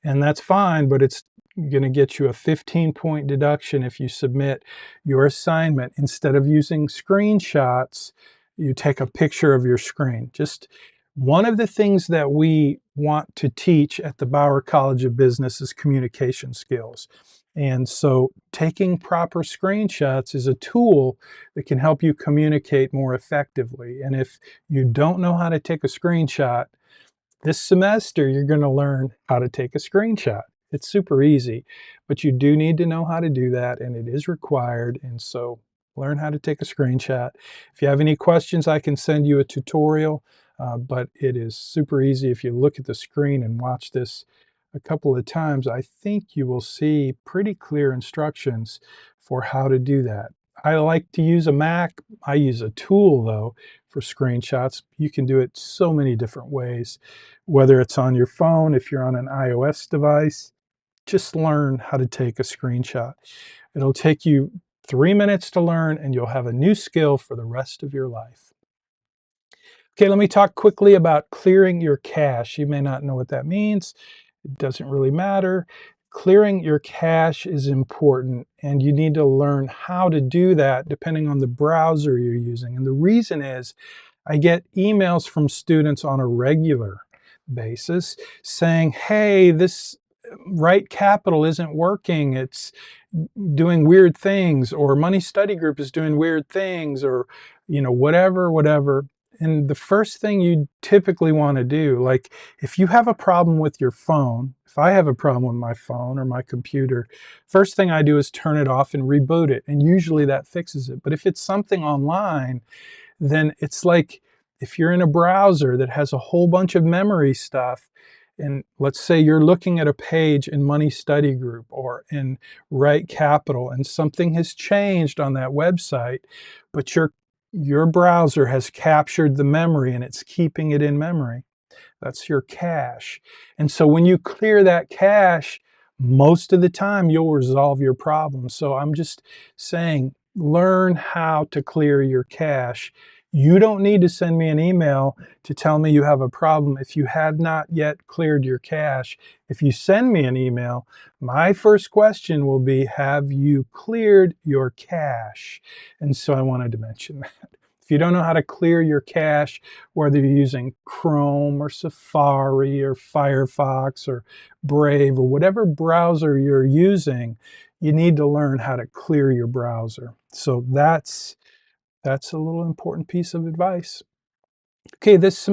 And that's fine, but it's going to get you a 15-point deduction if you submit your assignment. Instead of using screenshots, you take a picture of your screen. Just one of the things that we want to teach at the Bauer College of Business is communication skills. And so taking proper screenshots is a tool that can help you communicate more effectively. And if you don't know how to take a screenshot, this semester you're going to learn how to take a screenshot. It's super easy, but you do need to know how to do that, and it is required. And so learn how to take a screenshot. If you have any questions, I can send you a tutorial. but it is super easy. If you look at the screen and watch this a couple of times, I think you will see pretty clear instructions for how to do that. I like to use a Mac. I use a tool though for screenshots. You can do it so many different ways, whether it's on your phone, if you're on an iOS device, just learn how to take a screenshot. It'll take you 3 minutes to learn and you'll have a new skill for the rest of your life. Okay, let me talk quickly about clearing your cache. You may not know what that means. It doesn't really matter. Clearing your cache is important, and you need to learn how to do that depending on the browser you're using. And the reason is I get emails from students on a regular basis saying, hey, this Right Capital isn't working. It's doing weird things, or Money Study Group is doing weird things, or, whatever. And the first thing you typically want to do, like if you have a problem with your phone, if I have a problem with my phone or my computer, first thing I do is turn it off and reboot it. And usually that fixes it. But if it's something online, then it's like if you're in a browser that has a whole bunch of memory stuff, and let's say you're looking at a page in Money Study Group or in Right Capital, and something has changed on that website, but your browser has captured the memory and it's keeping it in memory. That's your cache. And so when you clear that cache, most of the time you'll resolve your problem. So I'm just saying, learn how to clear your cache. You don't need to send me an email to tell me you have a problem if you have not yet cleared your cache. If you send me an email, my first question will be, have you cleared your cache? And so I wanted to mention that. If you don't know how to clear your cache, whether you're using Chrome or Safari or Firefox or Brave or whatever browser you're using, you need to learn how to clear your browser. So that's a little important piece of advice. Okay, this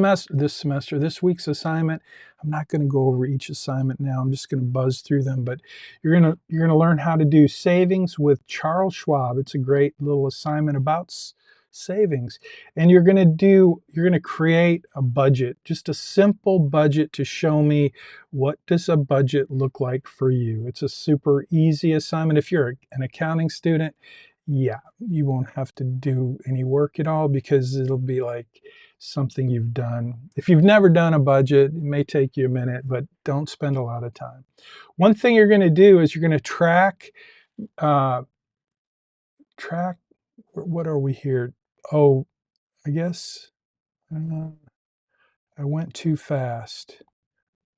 week's assignment, I'm not going to go over each assignment now. I'm just going to buzz through them, but you're going to learn how to do savings with Charles Schwab. It's a great little assignment about savings. And you're going to create a budget, just a simple budget to show me what does a budget look like for you. It's a super easy assignment. If you're an accounting student, yeah, you won't have to do any work at all because it'll be like something you've done. If you've never done a budget, it may take you a minute, but don't spend a lot of time. One thing you're going to do is you're going to track, what are we here? Oh, I guess I went too fast.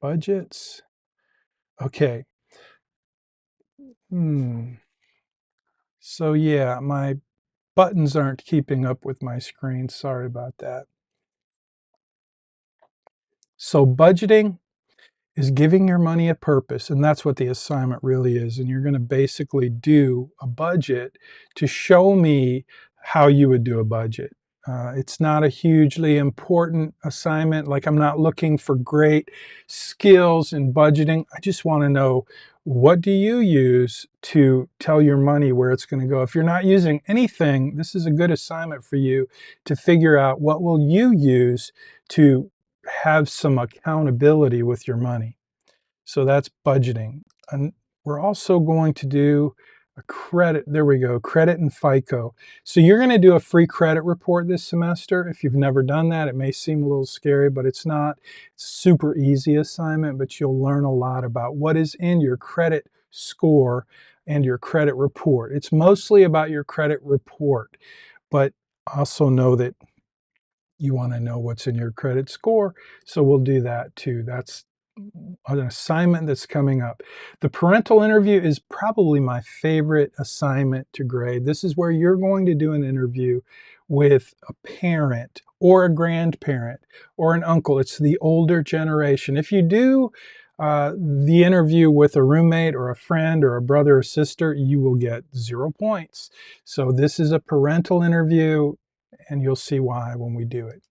Budgets. Okay. So yeah, my buttons aren't keeping up with my screen. Sorry about that. So budgeting is giving your money a purpose, and that's what the assignment really is. And you're going to basically do a budget to show me how you would do a budget. It's not a hugely important assignment. Like, I'm not looking for great skills in budgeting. I just want to know, what do you use to tell your money where it's going to go? If you're not using anything, this is a good assignment for you to figure out what will you use to have some accountability with your money. So that's budgeting. And we're also going to do a credit. There we go, credit and FICO. So you're going to do a free credit report this semester. If you've never done that, it may seem a little scary, but it's not. It's a super easy assignment, but you'll learn a lot about what is in your credit score and your credit report. It's mostly about your credit report, but also know that you want to know what's in your credit score. So we'll do that too. That's an assignment that's coming up. The parental interview is probably my favorite assignment to grade. This is where you're going to do an interview with a parent or a grandparent or an uncle. It's the older generation. If you do the interview with a roommate or a friend or a brother or sister, you will get 0 points. So this is a parental interview, and you'll see why when we do it.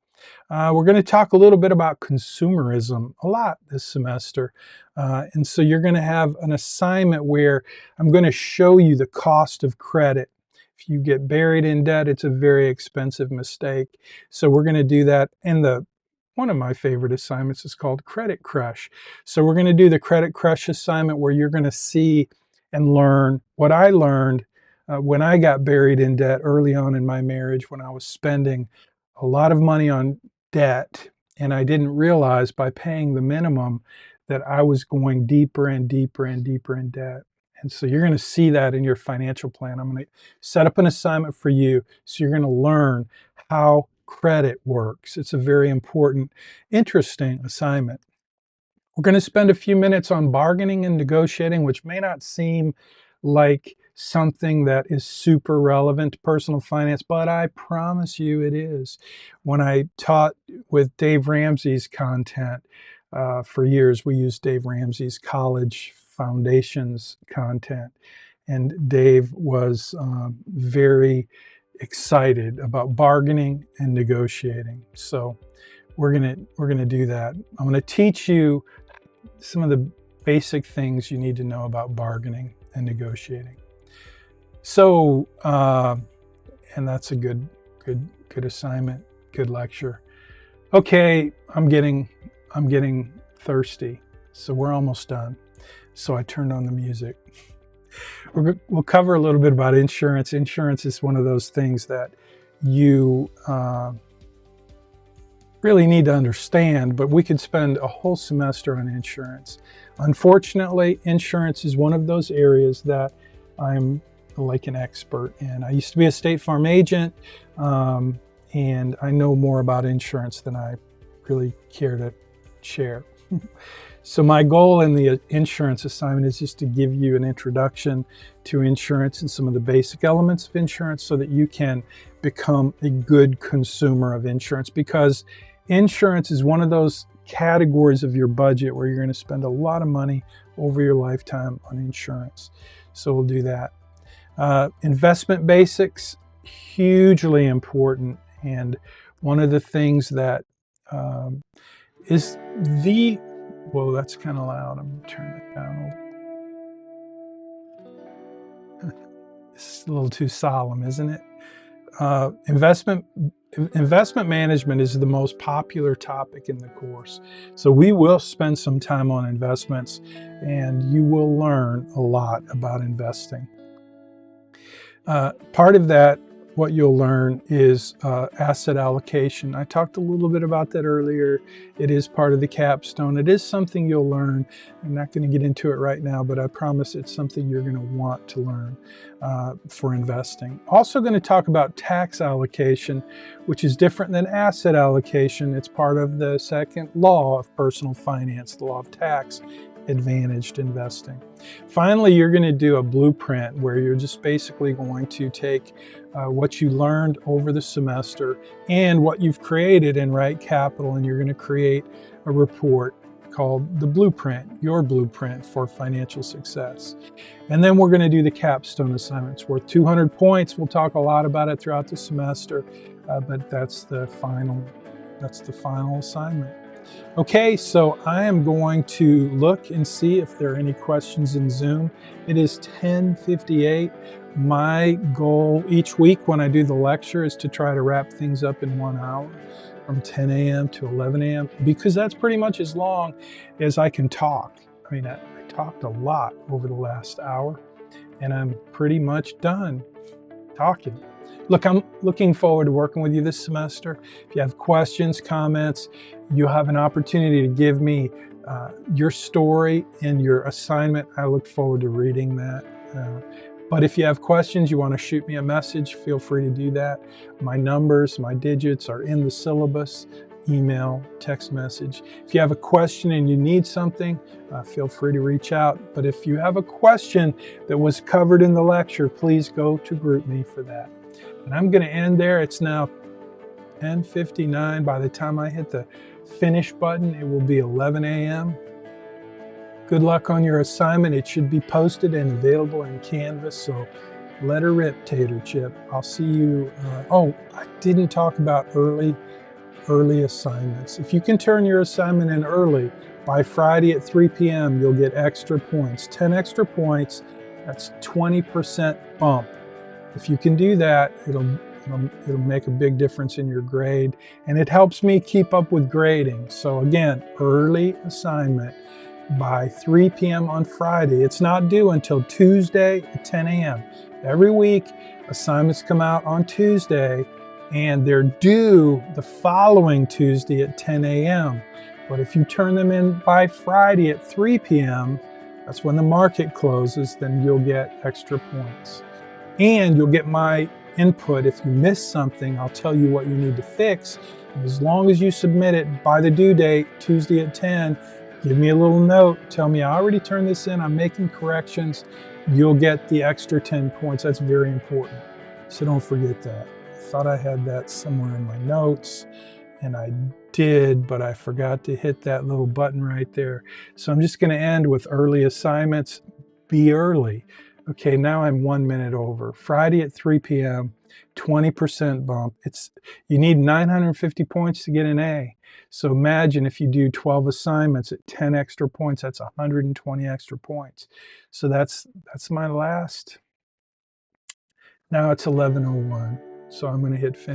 We're going to talk a little bit about consumerism a lot this semester. And so you're going to have an assignment where I'm going to show you the cost of credit. If you get buried in debt, it's a very expensive mistake. So we're going to do that. And the one of my favorite assignments is called Credit Crush. So we're going to do the Credit Crush assignment where you're going to see and learn what I learned when I got buried in debt early on in my marriage, when I was spending a lot of money on debt, and I didn't realize by paying the minimum that I was going deeper and deeper and deeper in debt. And so you're going to see that in your financial plan. I'm going to set up an assignment for you so you're going to learn how credit works. It's a very important, interesting assignment. We're going to spend a few minutes on bargaining and negotiating, which may not seem like something that is super relevant to personal finance, but I promise you it is. When I taught with Dave Ramsey's content for years, we used Dave Ramsey's college foundations content, and Dave was very excited about bargaining and negotiating. So we're gonna do that. I'm gonna teach you some of the basic things you need to know about bargaining and negotiating. So, and that's a good assignment, good lecture. Okay, I'm getting thirsty, so we're almost done. So I turned on the music. We'll cover a little bit about insurance. Insurance is one of those things that you really need to understand, but we could spend a whole semester on insurance. Unfortunately, insurance is one of those areas that I'm like an expert in. I used to be a State Farm agent, and I know more about insurance than I really care to share. So my goal in the insurance assignment is just to give you an introduction to insurance and some of the basic elements of insurance so that you can become a good consumer of insurance, because insurance is one of those categories of your budget where you're going to spend a lot of money over your lifetime on insurance. So we'll do that. Investment basics, hugely important. And one of the things that is the, whoa, that's kind of loud. I'm going to turn it down a little. It's a little too solemn, isn't it? Investment management is the most popular topic in the course. So we will spend some time on investments, and you will learn a lot about investing. Part of that, what you'll learn is asset allocation. I talked a little bit about that earlier. It is part of the capstone. It is something you'll learn. I'm not going to get into it right now, but I promise it's something you're going to want to learn for investing. Also going to talk about tax allocation, which is different than asset allocation. It's part of the second law of personal finance, the law of tax advantaged investing. Finally, you're going to do a blueprint where you're just basically going to take what you learned over the semester and what you've created in Right Capital, and you're going to create a report called the blueprint, your blueprint for financial success. And then we're going to do the capstone assignments worth 200 points. We'll talk a lot about it throughout the semester, but that's the final assignment. Okay, so I am going to look and see if there are any questions in Zoom. It is 10:58. My goal each week when I do the lecture is to try to wrap things up in 1 hour, from 10 a.m. to 11 a.m., because that's pretty much as long as I can talk. I mean, I talked a lot over the last hour, and I'm pretty much done talking. Look, I'm looking forward to working with you this semester. If you have questions, comments, you have an opportunity to give me your story and your assignment. I look forward to reading that. But if you have questions, you want to shoot me a message, feel free to do that. My numbers, my digits are in the syllabus, email, text message. If you have a question and you need something, feel free to reach out. But if you have a question that was covered in the lecture, please go to GroupMe for that. And I'm going to end there. It's now 10:59. By the time I hit the finish button, it will be 11 a.m. Good luck on your assignment. It should be posted and available in Canvas, so let her rip, Tater Chip. I'll see you. Oh, I didn't talk about early assignments. If you can turn your assignment in early, by Friday at 3 p.m., you'll get extra points. 10 extra points, that's 20% bump. If you can do that, It'll make a big difference in your grade, and it helps me keep up with grading. So again, early assignment by 3 p.m. on Friday. It's not due until Tuesday at 10 a.m. Every week, assignments come out on Tuesday, and they're due the following Tuesday at 10 a.m. But if you turn them in by Friday at 3 p.m., that's when the market closes, then you'll get extra points. And you'll get my input. If you miss something, I'll tell you what you need to fix. And as long as you submit it by the due date, Tuesday at 10, give me a little note, tell me I already turned this in, I'm making corrections, you'll get the extra 10 points. That's very important. So don't forget that. I thought I had that somewhere in my notes, and I did, but I forgot to hit that little button right there. So I'm just going to end with early assignments. Be early. Okay, now I'm 1 minute over. Friday at 3 p.m., 20% bump. You need 950 points to get an A. So imagine if you do 12 assignments at 10 extra points, that's 120 extra points. So that's my last. Now it's 11:01, so I'm going to hit finish.